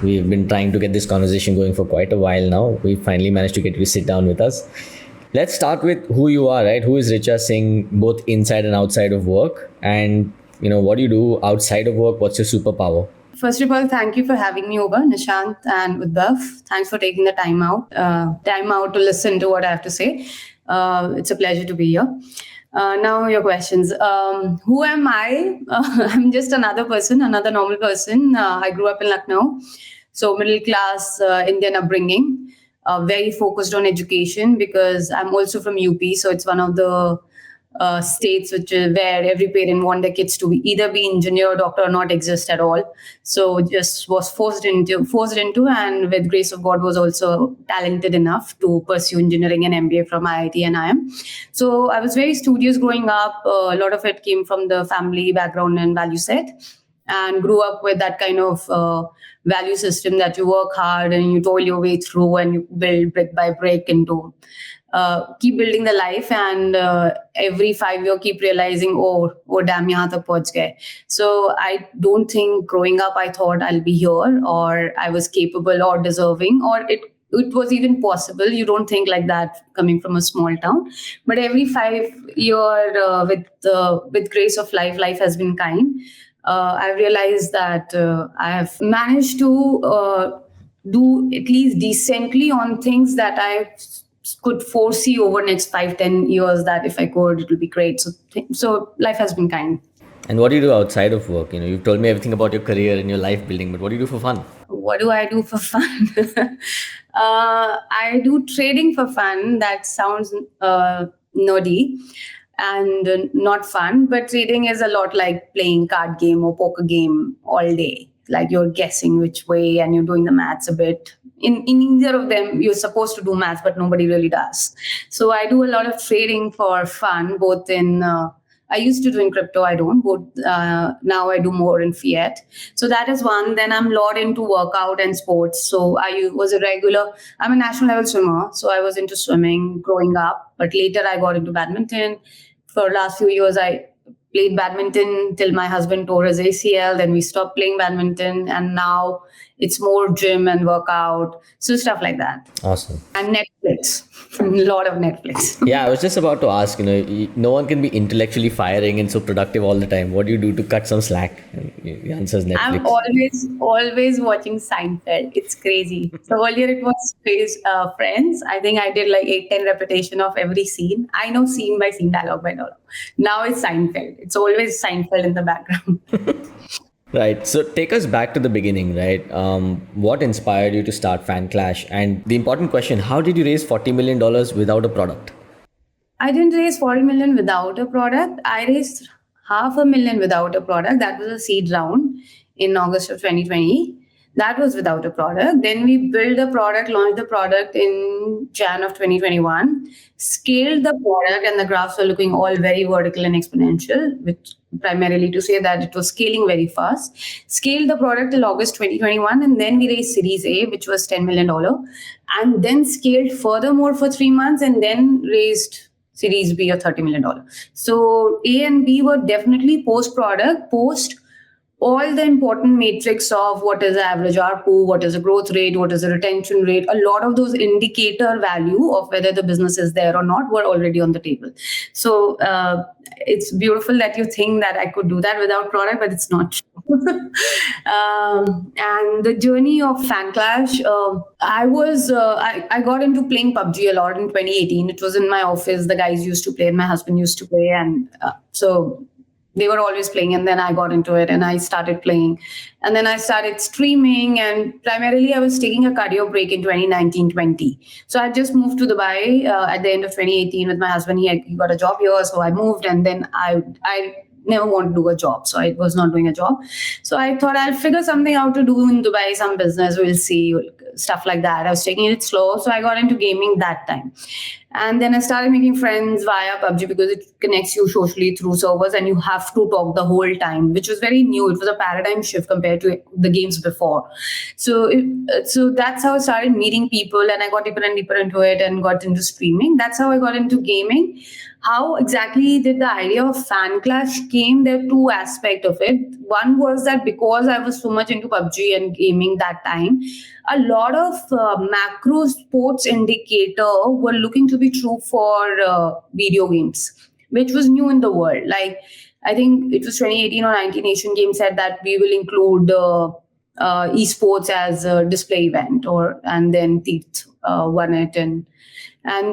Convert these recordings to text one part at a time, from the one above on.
We've been trying to get this conversation going for quite a while now. We finally managed to get you to sit down with us. Let's start with who you are, right? Who is Richa Singh, both inside and outside of work? And, what do you do outside of work? What's your superpower? First of all, thank you for having me over, Nishant and Udbhav. Thanks for taking the time out to listen to what I have to say. It's a pleasure to be here. Now your questions. Who am I? I'm just another person, another normal person. I grew up in Lucknow, so middle class Indian upbringing. Very focused on education because I'm also from UP, so it's one of the states where every parent want their kids to either be engineer, doctor, or not exist at all. So just was forced into, and with grace of God was also talented enough to pursue engineering and MBA from IIT and IIM. So I was very studious growing up. A lot of it came from the family background and value set, and grew up with that kind of value system that you work hard and you toil your way through and you build brick by brick into keep building the life, and every 5 year keep realizing, oh damn, yahan tak pahunch gaye. So I don't think growing up I thought I'll be here, or I was capable or deserving, or it was even possible. You don't think like that coming from a small town. But every 5 year with grace of life has been kind. I realized that I have managed to do at least decently on things that I could foresee over next 5-10 years, that if I could, it will be great. So life has been kind. And what do you do outside of work? You've told me everything about your career and your life building, but what do you do for fun? What do I do for fun? I do trading for fun. That sounds nerdy and not fun, but trading is a lot like playing card game or poker game all day. Like you're guessing which way and you're doing the maths a bit. In either of them, you're supposed to do maths, but nobody really does. So I do a lot of trading for fun, both in, I used to do in crypto, I don't, but now I do more in fiat. So that is one. Then I'm a lot into workout and sports. So I'm a national level swimmer. So I was into swimming growing up, but later I got into badminton. For the last few years, I played badminton till my husband tore his ACL. Then we stopped playing badminton, and now it's more gym and workout. So stuff like that. Awesome. And Netflix. A lot of Netflix. Yeah, I was just about to ask, no one can be intellectually firing and so productive all the time. What do you do to cut some slack? The answer is Netflix. I'm always watching Seinfeld. It's crazy. So earlier it was Friends. I think I did like 8-10 repetition of every scene. I know scene by scene, dialogue by dialogue. Now it's Seinfeld. It's always Seinfeld in the background. Right. So take us back to the beginning, right? What inspired you to start Fanclash? And the important question, how did you raise $40 million without a product? I didn't raise 40 million without a product. I raised $500,000 without a product. That was a seed round in August of 2020. That was without a product. Then we built the product, launched the product in Jan of 2021, scaled the product, and the graphs were looking all very vertical and exponential, which primarily to say that it was scaling very fast. Scaled the product till August 2021, and then we raised Series A, which was $10 million, and then scaled furthermore for 3 months, and then raised Series B of $30 million. So A and B were definitely post-product, post all the important metrics of what is the average ARPU, what is the growth rate, what is the retention rate. A lot of those indicator value of whether the business is there or not were already on the table. So it's beautiful that you think that I could do that without product, but it's not true. And the journey of Fanclash, I got into playing PUBG a lot in 2018. It was in my office. The guys used to play and my husband used to play. And so they were always playing, and then I got into it and I started playing, and then I started streaming, and primarily I was taking a career break in 2019-20. So I just moved to Dubai at the end of 2018 with my husband. He got a job here, so I moved, and then I never wanted to do a job, so I was not doing a job. So I thought I'll figure something out to do in Dubai, some business, we'll see, stuff like that. I was taking it slow, so I got into gaming that time. And then I started making friends via PUBG because it connects you socially through servers and you have to talk the whole time, which was very new. It was a paradigm shift compared to the games before. So that's how I started meeting people, and I got deeper and deeper into it and got into streaming. That's how I got into gaming. How exactly did the idea of Fanclash came? There are two aspects of it. One was that because I was so much into PUBG and gaming that time, a lot of macro sports indicator were looking to be true for video games, which was new in the world. Like I think it was 2018 or 19 Asian Games said that we will include esports as a display event, and then Teeth won it, and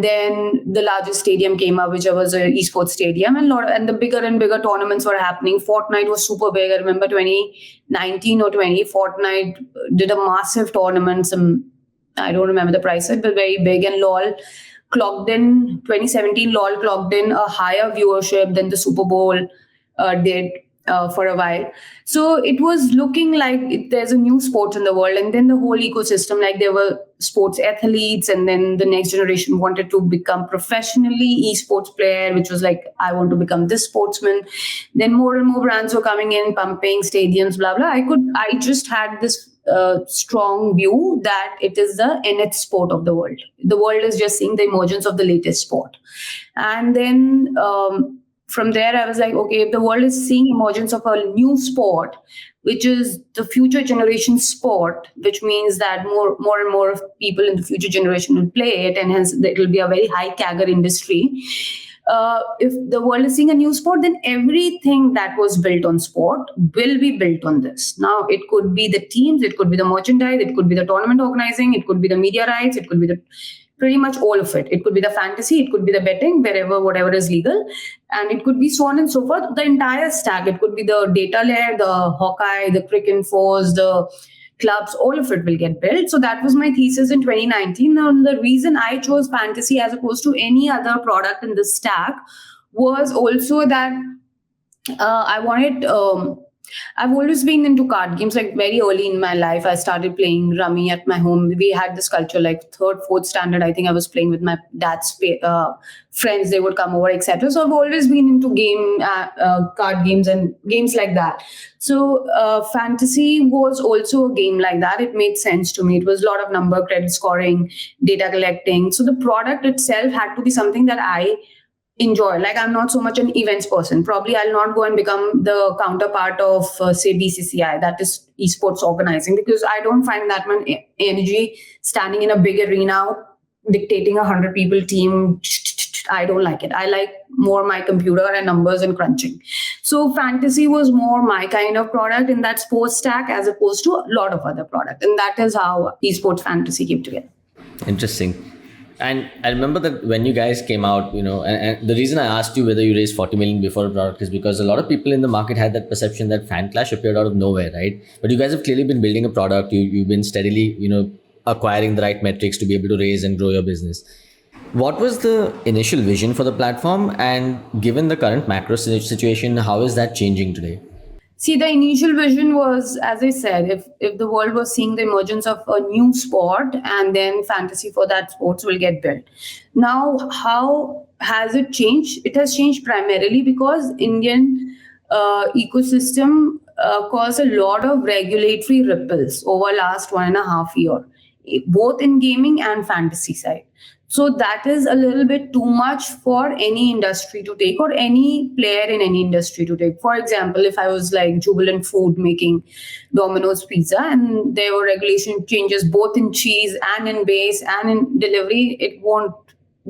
then the largest stadium came up, which was an esports stadium, and the bigger and bigger tournaments were happening. Fortnite was super big. I remember 2019 or 20, Fortnite did a massive tournament. I don't remember the price, but very big. And LOL clocked in 2017. LOL clocked in a higher viewership than the Super Bowl did for a while. So it was looking like there's a new sport in the world, and then the whole ecosystem, like there were sports athletes, and then the next generation wanted to become professionally esports player, which was like, I want to become this sportsman. Then more and more brands were coming in, pumping stadiums, blah blah. I just had this strong view that it is the nth sport of the world. The world is just seeing the emergence of the latest sport, and then from there, I was like, okay, if the world is seeing emergence of a new sport, which is the future generation sport, which means that more and more of people in the future generation will play it, and hence it will be a very high CAGR industry. If the world is seeing a new sport, then everything that was built on sport will be built on this. Now, it could be the teams, it could be the merchandise, it could be the tournament organizing, it could be the media rights, it could be the pretty much all of it. It could be the fantasy, it could be the betting, whatever is legal, and it could be so on and so forth. The entire stack. It could be the data layer, the Hawkeye, the Crick Infos, the clubs, all of it will get built. So that was my thesis in 2019. Now, the reason I chose fantasy as opposed to any other product in the stack was also that I wanted. I've always been into card games. Like very early in my life, I started playing rummy at my home. We had this culture, like third, fourth standard. I think I was playing with my dad's friends. They would come over, etc. So I've always been into card games and games like that. So fantasy was also a game like that. It made sense to me. It was a lot of number, credit scoring, data collecting. So the product itself had to be something that I enjoy. Like I'm not so much an events person. Probably I'll not go and become the counterpart of say BCCI, that is esports organizing, because I don't find that much energy standing in a big arena dictating 100 people team. I don't like it. I like more my computer and numbers and crunching. So fantasy was more my kind of product in that sports stack as opposed to a lot of other product. And that is how esports fantasy came together. Interesting. And I remember that when you guys came out, and the reason I asked you whether you raised 40 million before a product is because a lot of people in the market had that perception that Fanclash appeared out of nowhere, right? But you guys have clearly been building a product. You've been steadily, acquiring the right metrics to be able to raise and grow your business. What was the initial vision for the platform? And given the current macro situation, how is that changing today? See, the initial vision was, as I said, if the world was seeing the emergence of a new sport, and then fantasy for that sports will get built. Now, how has it changed? It has changed primarily because Indian ecosystem caused a lot of regulatory ripples over last 1.5 years, both in gaming and fantasy side. So that is a little bit too much for any industry to take, or any player in any industry to take. For example, if I was like Jubilant Food making Domino's pizza and there were regulation changes both in cheese and in base and in delivery, it won't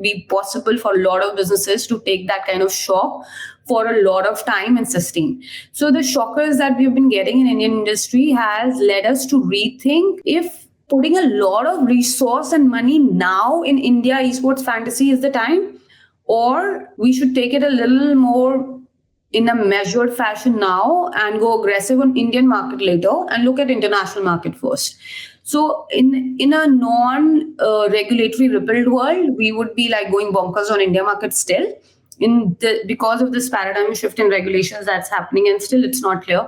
be possible for a lot of businesses to take that kind of shock for a lot of time and sustain. So the shockers that we've been getting in Indian industry has led us to rethink if putting a lot of resource and money now in India esports fantasy is the time, or we should take it a little more in a measured fashion now and go aggressive on Indian market later and look at international market first. So in a non-regulatory rippled world, we would be like going bonkers on India market still. Because of this paradigm shift in regulations that's happening, and still it's not clear,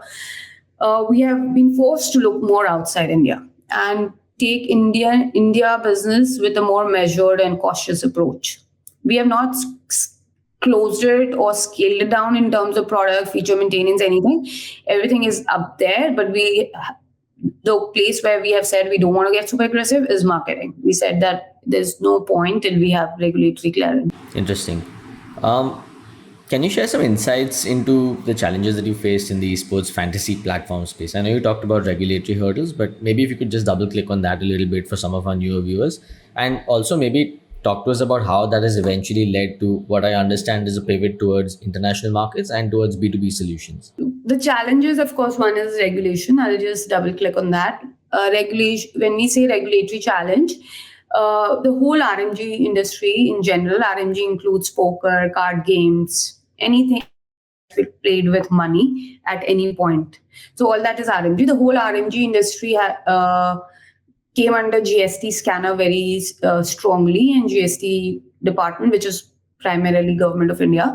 we have been forced to look more outside India and take India business with a more measured and cautious approach. We have not closed it or scaled it down in terms of product, feature maintenance, anything. Everything is up there, but the place where we have said we don't want to get super aggressive is marketing. We said that there's no point till we have regulatory clarity. Interesting. Can you share some insights into the challenges that you faced in the esports fantasy platform space? I know you talked about regulatory hurdles, but maybe if you could just double click on that a little bit for some of our newer viewers. And also maybe talk to us about how that has eventually led to what I understand is a pivot towards international markets and towards B2B solutions. The challenges, of course, one is regulation. I'll just double click on that. Regulation. When we say regulatory challenge, the whole RMG industry in general, RMG includes poker, card games, anything played with money at any point. So all that is RMG. The whole RMG industry came under GST scanner very strongly, and GST department, which is primarily government of India,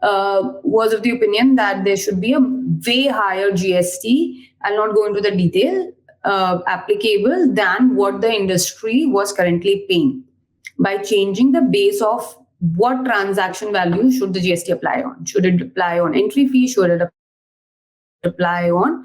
was of the opinion that there should be a way higher GST. I'll not go into the detail applicable than what the industry was currently paying by changing the base of what transaction value should the GST apply on. Should it apply on entry fee? Should it apply on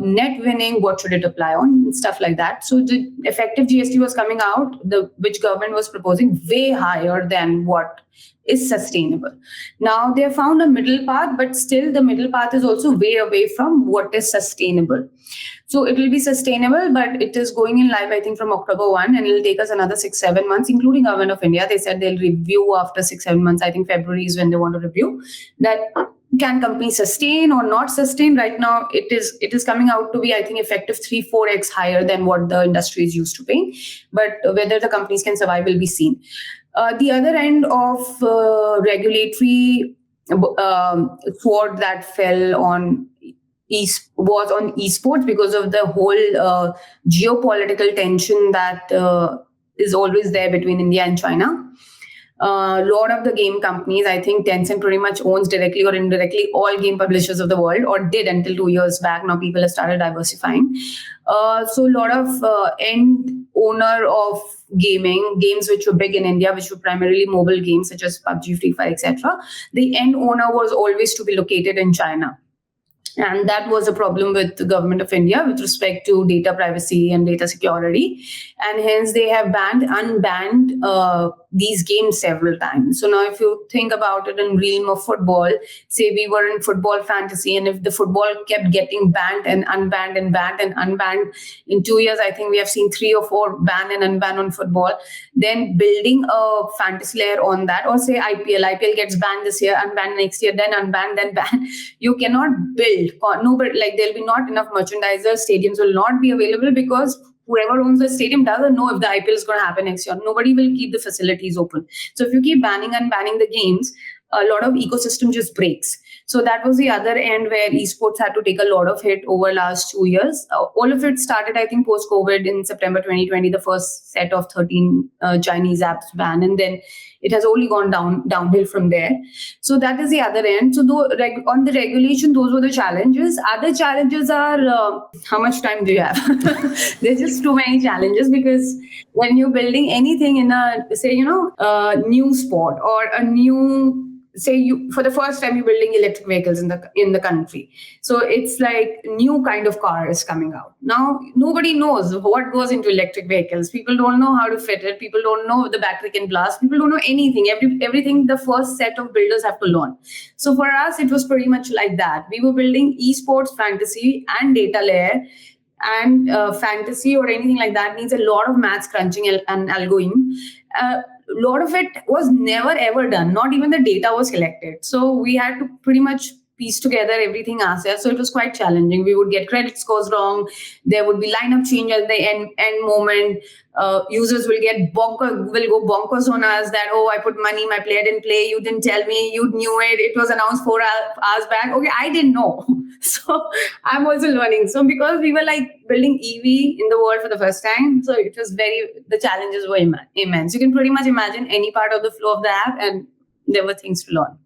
net winning? What should it apply on? Stuff like that. So the effective GST was coming out, which government was proposing way higher than what is sustainable. Now they have found a middle path, but still the middle path is also way away from what is sustainable. So it will be sustainable, but it is going in live, I think, from October 1, and it will take us another 6-7 months, including Government of India. They said they'll review after 6-7 months. I think February is when they want to review that. Can companies sustain or not sustain? Right now, it is coming out to be, I think, effective 3-4x higher than what the industry is used to paying. But whether the companies can survive will be seen. The other end of regulatory sword that fell on was on esports because of the whole geopolitical tension that is always there between India and China. A lot of the game companies, I think Tencent pretty much owns directly or indirectly all game publishers of the world, or did until 2 years back. Now people have started diversifying. So a lot of end owner of games which were big in India, which were primarily mobile games such as PUBG, Free Fire, etc. The end owner was always to be located in China. And that was a problem with the government of India with respect to data privacy and data security. And hence they have unbanned these games several times. So now if you think about it in realm of football, say we were in football fantasy, and if the football kept getting banned and unbanned and banned and unbanned, in 2 years, I think we have seen 3 or 4 ban and unban on football, then building a fantasy layer on that, or say IPL gets banned this year, unbanned next year, then unbanned, then ban. You cannot build. Nobody, like there'll be not enough merchandisers, stadiums will not be available because whoever owns the stadium doesn't know if the IPL is going to happen next year. Nobody will keep the facilities open. So if you keep banning and banning the games, a lot of ecosystem just breaks. So that was the other end where esports had to take a lot of hit over last 2 years. All of it started, I think, post-COVID in September 2020, the first set of 13 Chinese apps ban, and then it has only gone downhill from there. So that is the other end. So on the regulation, those were the challenges. Other challenges are how much time do you have? There's just too many challenges, because when you're building anything in a, say, new sport or a new, say you for the first time you're building electric vehicles in the country, so it's like new kind of car is coming out. Now nobody knows what goes into electric vehicles. People don't know how to fit it. People don't know if the battery can blast. People don't know anything. Everything the first set of builders have to learn. So for us it was pretty much like that. We were building esports fantasy and data layer, and fantasy or anything like that needs a lot of maths crunching and algoing. A lot of it was never ever done. Not even the data was collected. So we had to pretty much piece together everything ourselves. So it was quite challenging. We would get credit scores wrong. There would be lineup change at the end moment. Users will go bonkers on us that, oh, I put money, my player didn't play, you didn't tell me, you knew it was announced 4 hours back. Okay, I didn't know. So I'm also learning. So because we were like building EV in the world for the first time, so it was the challenges were immense. You can pretty much imagine any part of the flow of the app, and there were things to learn.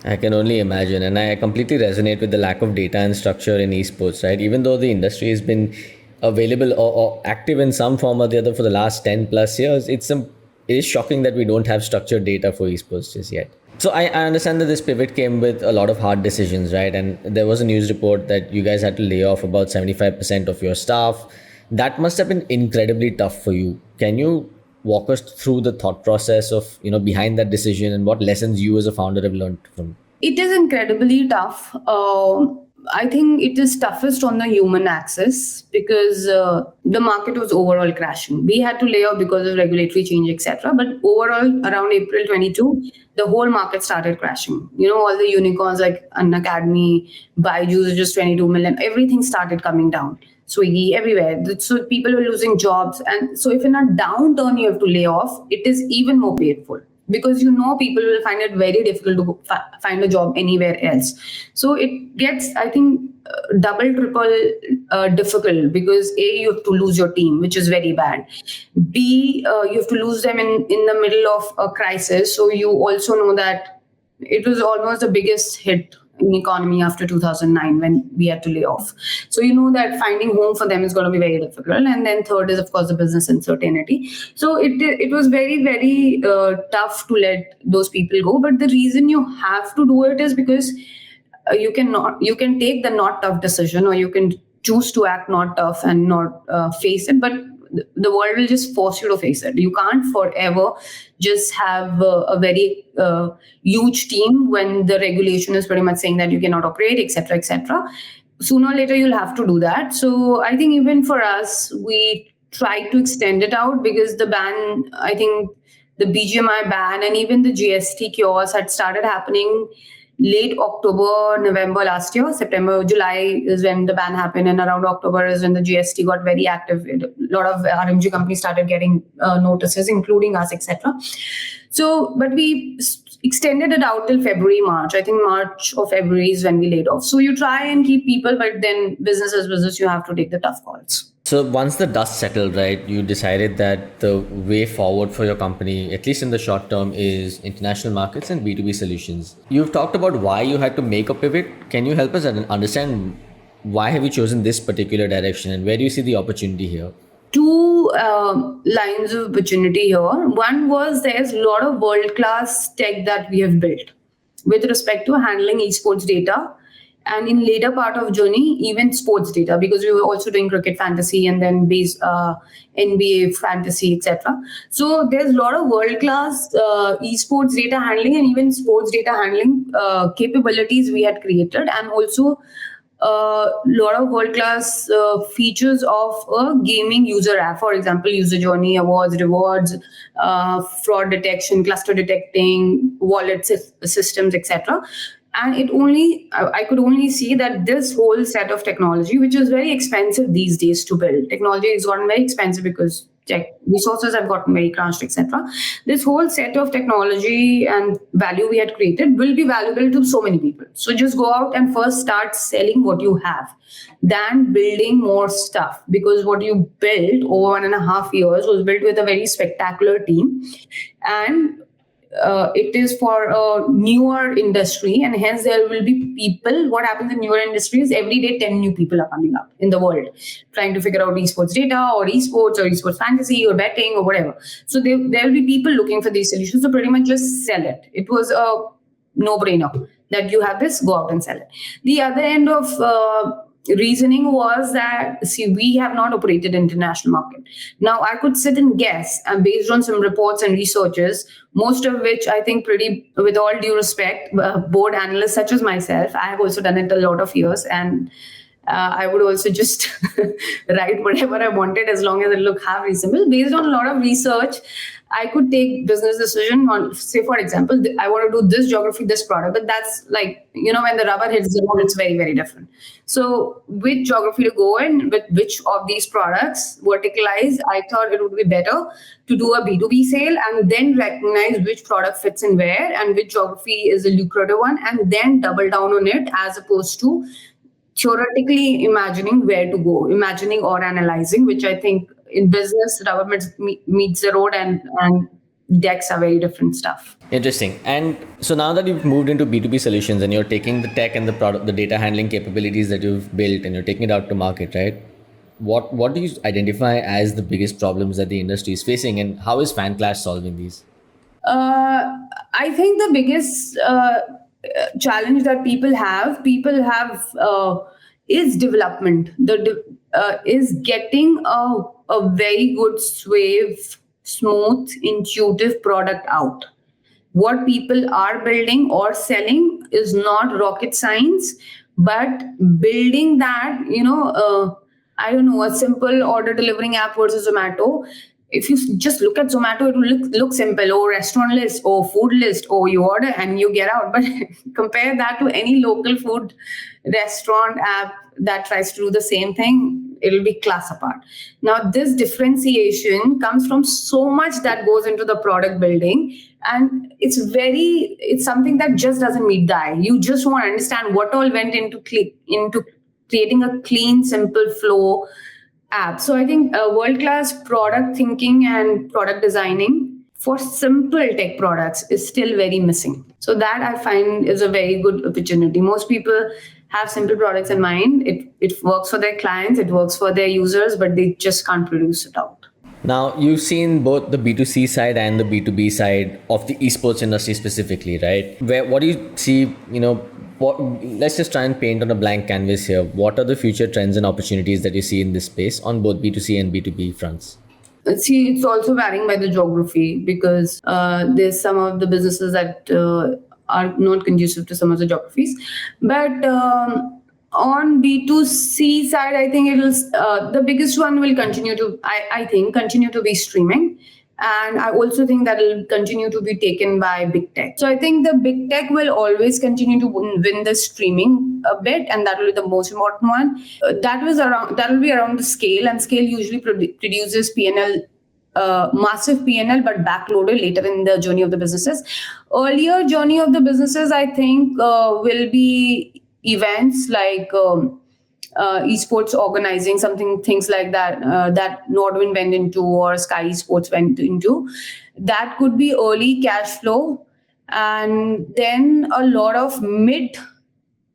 I can only imagine, and I completely resonate with the lack of data and structure in esports, right? Even though the industry has been available or active in some form or the other for the last 10 plus years, it is shocking that we don't have structured data for esports just yet. So I understand that this pivot came with a lot of hard decisions, right? And there was a news report that you guys had to lay off about 75% of your staff. That must have been incredibly tough for you. Can you walk us through the thought process of, behind that decision and what lessons you as a founder have learned from? It is incredibly tough. I think it is toughest on the human axis because the market was overall crashing. We had to lay off because of regulatory change, etc. But overall, around April 22, the whole market started crashing. All the unicorns like Unacademy, Byju's, just 22 million, everything started coming down. Swiggy, everywhere. So people were losing jobs. And so if in a downturn you have to lay off, it is even more painful because people will find it very difficult to find a job anywhere else. So it gets, I think, double, triple difficult because A, you have to lose your team, which is very bad. B, you have to lose them in the middle of a crisis. So you also know that it was almost the biggest hit in economy after 2009 when we had to lay off. So that finding home for them is going to be very difficult. And then third is, of course, the business uncertainty. So it was very, very tough to let those people go. But the reason you have to do it is because you can take the not tough decision, or you can choose to act not tough and not face it. But the world will just force you to face it. You can't forever just have a very huge team when the regulation is pretty much saying that you cannot operate, etc., etc. Sooner or later, you'll have to do that. So I think even for us, we tried to extend it out because the ban, I think the BGMI ban and even the GST chaos had started happening late October, November last year. September, July is when the ban happened, and around October is when the GST got very active. A lot of RMG companies started getting notices, including us, etc. So, but we extended it out till February, March. I think March or February is when we laid off. So you try and keep people, but then business as business, you have to take the tough calls. So once the dust settled, right, you decided that the way forward for your company, at least in the short term, is international markets and B2B solutions. You've talked about why you had to make a pivot. Can you help us understand why have you chosen this particular direction and where do you see the opportunity here? Two lines of opportunity here. One was there's a lot of world-class tech that we have built with respect to handling esports data. And in later part of journey, even sports data, because we were also doing cricket fantasy and then base NBA fantasy, etc. So there's a lot of world-class esports data handling and even sports data handling capabilities we had created, and also a lot of world-class features of a gaming user app. For example, user journey, awards, rewards, fraud detection, cluster detecting, wallet systems, etc. And I could only see that this whole set of technology, which is very expensive these days to build, technology has gotten very expensive because tech resources have gotten very crunched, etc. This whole set of technology and value we had created will be valuable to so many people. So just go out and first start selling what you have, than building more stuff, because what you built over 1.5 years was built with a very spectacular team, and it is for a newer industry, and hence there will be people. What happens in newer industries, every day 10 new people are coming up in the world trying to figure out esports data or esports fantasy or betting or whatever. So there will be people looking for these solutions. So pretty much just sell it. It was a no-brainer that you have this, go out and sell it. The other end of reasoning was that, see, we have not operated in international market. Now I could sit and guess, and based on some reports and researches, most of which I think pretty, with all due respect, board analysts such as myself, I have also done it a lot of years, and I would also just write whatever I wanted as long as it looked half reasonable. Based on a lot of research, I could take business decision on, say, for example, I want to do this geography, this product, but that's like, when the rubber hits the road, it's very, very different. So which geography to go in, with which of these products verticalize, I thought it would be better to do a B2B sale and then recognize which product fits in where and which geography is a lucrative one, and then double down on it, as opposed to theoretically imagining where to go, imagining or analyzing, which I think in business, rubber meets the road, and decks are very different stuff. Interesting. And so now that you've moved into B2B solutions and you're taking the tech and the product, the data handling capabilities that you've built, and you're taking it out to market, right? What do you identify as the biggest problems that the industry is facing, and how is Fanclash solving these? I think the biggest challenge that people have is development. Is getting a very good smooth, intuitive product out. What people are building or selling is not rocket science, but building that, I don't know, a simple order delivering app versus Zomato. If you just look at Zomato, it will look simple. Oh, restaurant list, oh, food list, oh, you order and you get out. But compare that to any local food restaurant app that tries to do the same thing, it'll be class apart. Now, this differentiation comes from so much that goes into the product building, and it's something that just doesn't meet the eye. You just want to understand what all went into creating a clean, simple flow app. So I think world-class product thinking and product designing for simple tech products is still very missing. So that I find is a very good opportunity. Most people have simple products in mind. It works for their clients, it works for their users, but they just can't produce it out. Now, you've seen both the B2C side and the B2B side of the esports industry specifically, right? What do you see, let's just try and paint on a blank canvas here. What are the future trends and opportunities that you see in this space on both B2C and B2B fronts? See, it's also varying by the geography, because there's some of the businesses that are not conducive to some of the geographies. But on B2C side, I think the biggest one will continue to be streaming. And I also think that will continue to be taken by big tech. So I think the big tech will always continue to win the streaming a bit, and that will be the most important one. That will be around the scale, and scale usually produces P&L, massive P&L, but backloaded later in the journey of the businesses. Earlier journey of the businesses, I think, will be events like esports organizing, things like that, that Nordwind went into or Sky Esports went into. That could be early cash flow. And then a lot of mid,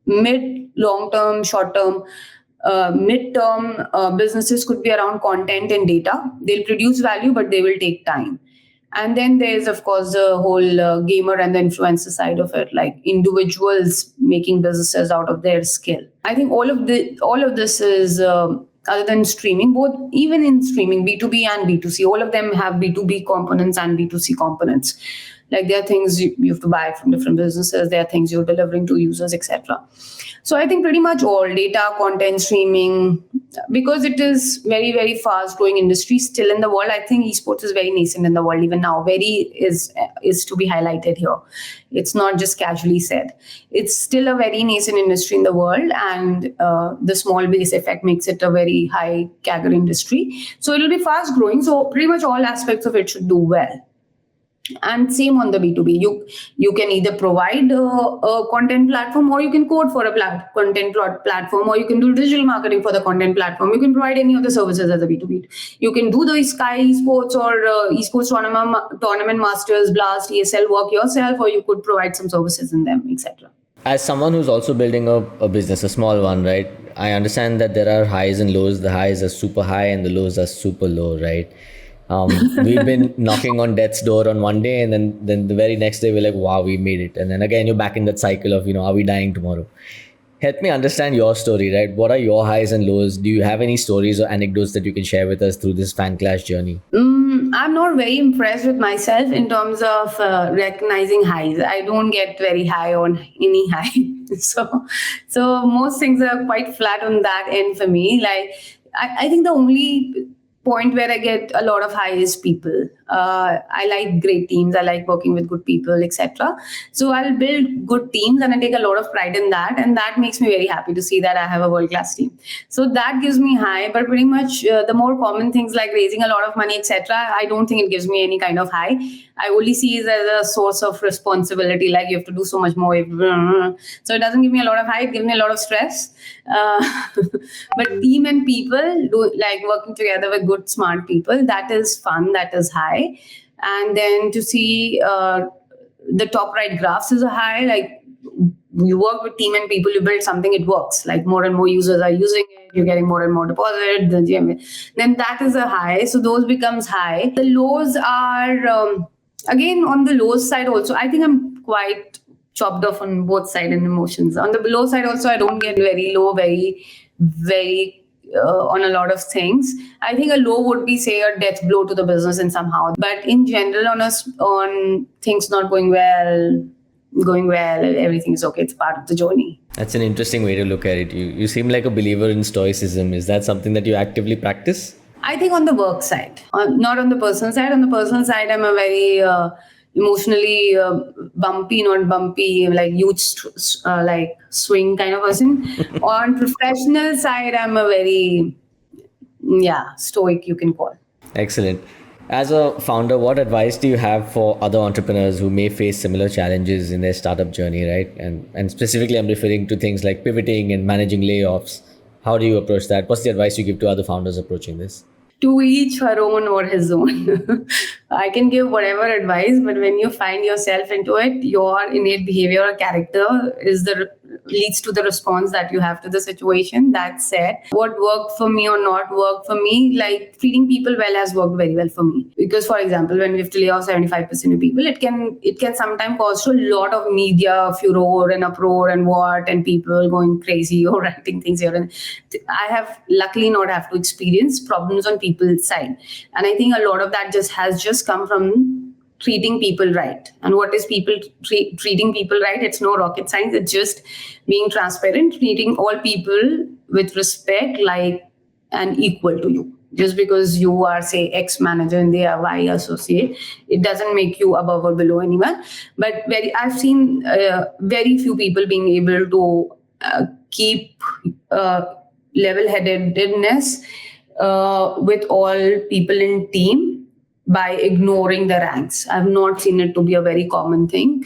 long term, short term, mid-term businesses could be around content and data. They'll produce value, but they will take time. And then there's, of course, the whole gamer and the influencer side of it, like individuals making businesses out of their skill. I think all of this is, other than streaming, even in streaming, B2B and B2C, all of them have B2B components and B2C components. Like there are things you have to buy from different businesses, there are things you're delivering to users, etc. So I think pretty much all data, content, streaming, because it is very, very fast growing industry still in the world. I think esports is very nascent in the world even now. Very is to be highlighted here. It's not just casually said. It's still a very nascent industry in the world, and the small base effect makes it a very high CAGR industry. So it'll be fast growing. So pretty much all aspects of it should do well. And same on the B2B. You can either provide a content platform, or you can code for a content platform, or you can do digital marketing for the content platform. You can provide any of the services as a B2B. You can do the Sky Esports or Esports tournament masters, Blast, ESL work yourself, or you could provide some services in them, etc. As someone who's also building a business, a small one, right? I understand that there are highs and lows. The highs are super high and the lows are super low, right? We've been knocking on death's door on one day, and then the very next day we're like, wow, we made it. And then again, you're back in that cycle of, are we dying tomorrow? Help me understand your story, right? What are your highs and lows? Do you have any stories or anecdotes that you can share with us through this Fanclash journey? I'm not very impressed with myself in terms of recognizing highs. I don't get very high on any high. So most things are quite flat on that end for me. Like, I think the only point where I get a lot of high is people. I like great teams. I like working with good people, etc. So I'll build good teams, and I take a lot of pride in that. And that makes me very happy to see that I have a world-class team. So that gives me high. But pretty much the more common things like raising a lot of money, etc., I don't think it gives me any kind of high. I only see it as a source of responsibility. Like you have to do so much more. So it doesn't give me a lot of high. It gives me a lot of stress. But team and people, like working together with good, smart people, that is fun. That is high. And then to see the top right graphs is a high. Like you work with team and people, you build something, it works. Like more and more users are using it, you're getting more and more deposit, then that is a high. So those becomes high. The lows are, again, on the low side also, I think I'm quite chopped off on both sides and emotions. On the low side also, I don't get very low, very, very on a lot of things. I think a low would be, say, a death blow to the business in somehow. But in general, on things not going well, everything is okay. It's part of the journey. That's an interesting way to look at it. You seem like a believer in stoicism. Is that something that you actively practice? I think on the work side, not on the personal side. On the personal side, I'm a very emotionally bumpy, not bumpy, like huge, like swing kind of person. On professional side, I'm a very, stoic, you can call. Excellent. As a founder, what advice do you have for other entrepreneurs who may face similar challenges in their startup journey, right? And specifically, I'm referring to things like pivoting and managing layoffs. How do you approach that? What's the advice you give to other founders approaching this? To each her own or his own. I can give whatever advice, but when you find yourself into it, your innate behavior or character leads to the response that you have to the situation. That said, what worked for me or not worked for me, like treating people well has worked very well for me. Because, for example, when we have to lay off 75% of people, it can sometimes cause to a lot of media furor and uproar and people going crazy or writing things here. And I have luckily not have to experience problems on people's side. And I think a lot of that has just come from treating people right. And what is treating people right? It's no rocket science. It's just being transparent, treating all people with respect, like and equal to you. Just because you are, say, X manager and they are Y associate, it doesn't make you above or below anyone. But I've seen very few people being able to keep level-headedness with all people in team by ignoring the ranks. I've not seen it to be a very common thing.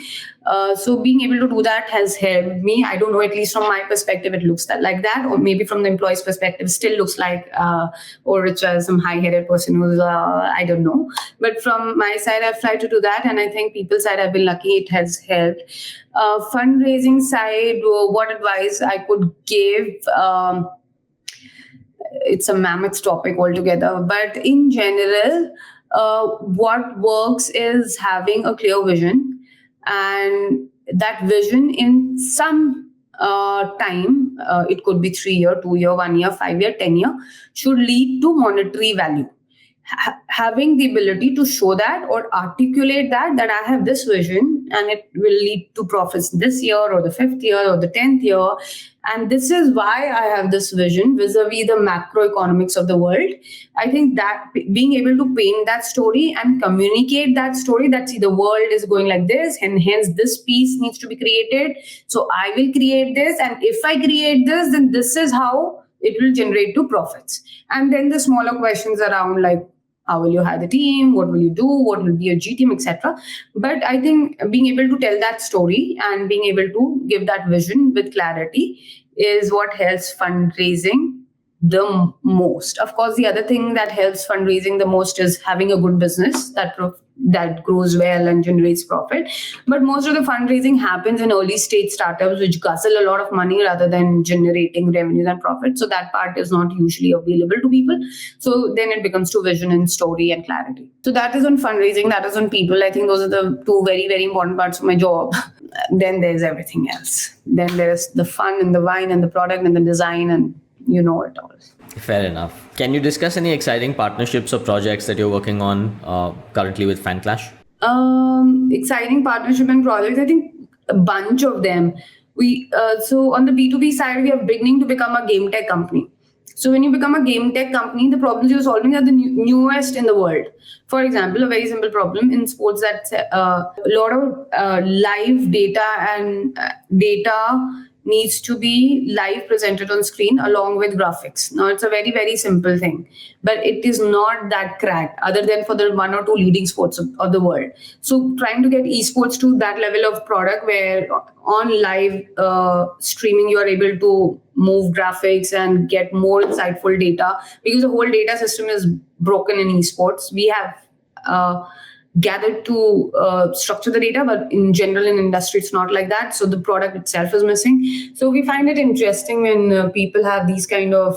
So being able to do that has helped me. I don't know, at least from my perspective, it looks like that. Or maybe from the employee's perspective, still looks like, or Richa, some high-headed person who's, I don't know. But from my side, I've tried to do that. And I think people's side, I've been lucky. It has helped. Fundraising side, what advice I could give? It's a mammoth topic altogether. But in general, what works is having a clear vision, and that vision in some time, it could be 3 year, 2 year, 1 year, 5 year, 10 year, should lead to monetary value. Having the ability to show that or articulate that I have this vision and it will lead to profits this year or the 5th year or the 10th year. And this is why I have this vision vis-a-vis the macroeconomics of the world. I think that being able to paint that story and communicate that story, that see the world is going like this and hence this piece needs to be created. So I will create this, and if I create this, then this is how it will generate to profits. And then the smaller questions around, like, how will you hire the team? What will you do? What will be your G team, etc. But I think being able to tell that story and being able to give that vision with clarity is what helps fundraising the most. Of course, the other thing that helps fundraising the most is having a good business that grows well and generates profit. But most of the fundraising happens in early stage startups, which guzzle a lot of money rather than generating revenues and profit. So that part is not usually available to people. So then it becomes to vision and story and clarity. So that is on fundraising, that is on people. I think those are the two very, very important parts of my job. Then there's everything else. Then there's the fun and the wine and the product and the design, and you know it all. Fair enough. Can you discuss any exciting partnerships or projects that you're working on currently with Fanclash? Exciting partnership and projects, I think a bunch of them. So on the B2B side, we are beginning to become a game tech company. So when you become a game tech company, the problems you're solving are the newest in the world. For example, a very simple problem in sports, that a lot of live data and data needs to be live presented on screen along with graphics. Now, it's a very, very simple thing, but it is not that cracked other than for the 1 or 2 leading sports of the world. So trying to get esports to that level of product where on live streaming, you are able to move graphics and get more insightful data, because the whole data system is broken in esports. We have gathered to structure the data, but in general in industry it's not like that, so the product itself is missing. So we find it interesting when people have these kind of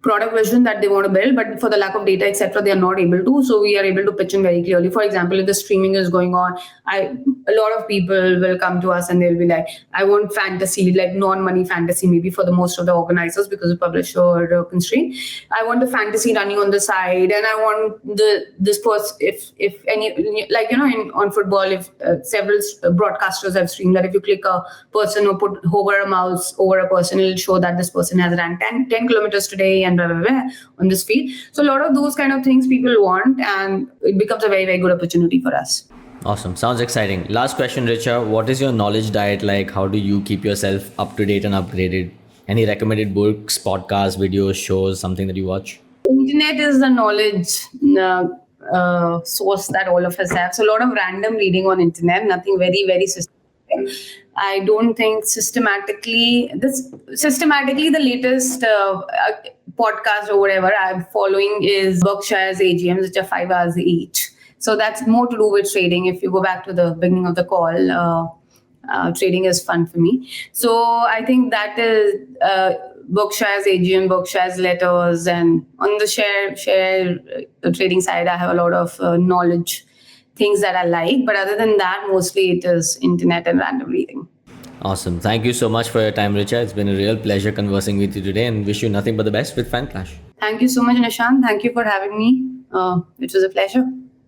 product vision that they want to build, but for the lack of data etc they are not able to. So we are able to pitch in very clearly. For example, if the streaming is going on, a lot of people will come to us and they'll be like, I want fantasy, like non-money fantasy, maybe for the most of the organizers because of publisher constraint. I want the fantasy running on the side, and I want this person, if any, like on football, if several broadcasters have streamed that if you click a person or hover a mouse over a person, it'll show that this person has ran 10 kilometers today and blah, blah, blah on this feed. So a lot of those kind of things people want, and it becomes a very, very good opportunity for us. Awesome. Sounds exciting. Last question, Richa. What is your knowledge diet like? How do you keep yourself up to date and upgraded? Any recommended books, podcasts, videos, shows, something that you watch? Internet is the knowledge source that all of us have. So a lot of random reading on internet, nothing very, very systematic. I don't think systematically the latest podcast or whatever I'm following is Berkshire's AGMs, which are 5 hours each. So that's more to do with trading. If you go back to the beginning of the call, trading is fun for me. So I think that is Berkshire's AGM, Berkshire's letters, and on the share trading side, I have a lot of knowledge, things that I like. But other than that, mostly it is internet and random reading. Awesome. Thank you so much for your time, Richa. It's been a real pleasure conversing with you today, and wish you nothing but the best with Fanclash. Thank you so much, Nishant. Thank you for having me. It was a pleasure.